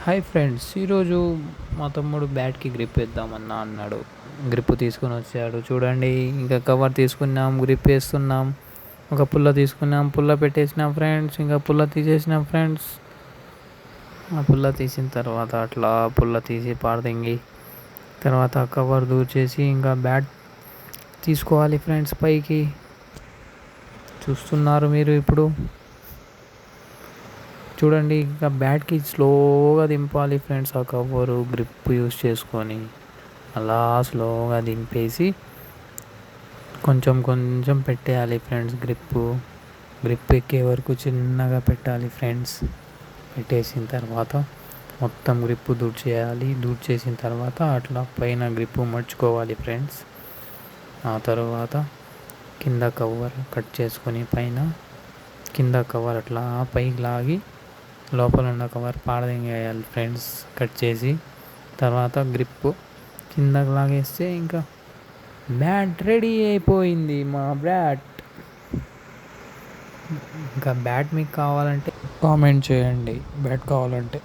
Hi friends, ఈరోజు మా తమ్ముడు బ్యాట్కి గ్రిప్ వేద్దామన్నా అన్నాడు. గ్రిప్ తీసుకొని వచ్చాడు. చూడండి, ఇంకా కవర్ తీసుకున్నాం, గ్రిప్ వేస్తున్నాం. ఒక పుల్ల తీసుకున్నాం, పుల్ల పెట్టేసినాం ఫ్రెండ్స్. ఇంకా పుల్ల తీసేసినాం ఫ్రెండ్స్. ఆ పుల్ల తీసిన తర్వాత అట్లా పుల్ల తీసి పారదెంగి తర్వాత కవర్ దూర్చేసి ఇంకా బ్యాట్ తీసుకోవాలి ఫ్రెండ్స్. పైకి చూస్తున్నారు మీరు ఇప్పుడు. చూడండి, ఇంకా బ్యాట్కి స్లోగా దింపాలి ఫ్రెండ్స్. ఆ కవరు గ్రిప్ యూస్ చేసుకొని అలా స్లోగా దింపేసి కొంచెం కొంచెం పెట్టేయాలి ఫ్రెండ్స్. గ్రిప్ ఎక్కే వరకు చిన్నగా పెట్టాలి ఫ్రెండ్స్. పెట్టేసిన తర్వాత మొత్తం గ్రిప్ దూడ్చేయాలి. దూడ్చేసిన తర్వాత అట్లా పైన గ్రిప్ మర్చుకోవాలి ఫ్రెండ్స్. ఆ తర్వాత కింద కవర్ కట్ చేసుకొని పైన కింద కవర్ అట్లా పైకి లాగి లోపల ఉన్న కవర్ పారదెంగేయాలి ఫ్రెండ్స్. కట్ చేసి తర్వాత గ్రిప్ కిందకి లాగేస్తే ఇంకా బ్యాట్ రెడీ అయిపోయింది. మా బ్యాట్. ఇంకా బ్యాట్ మీకు కావాలంటే కామెంట్ చేయండి, బ్యాట్ కావాలంటే.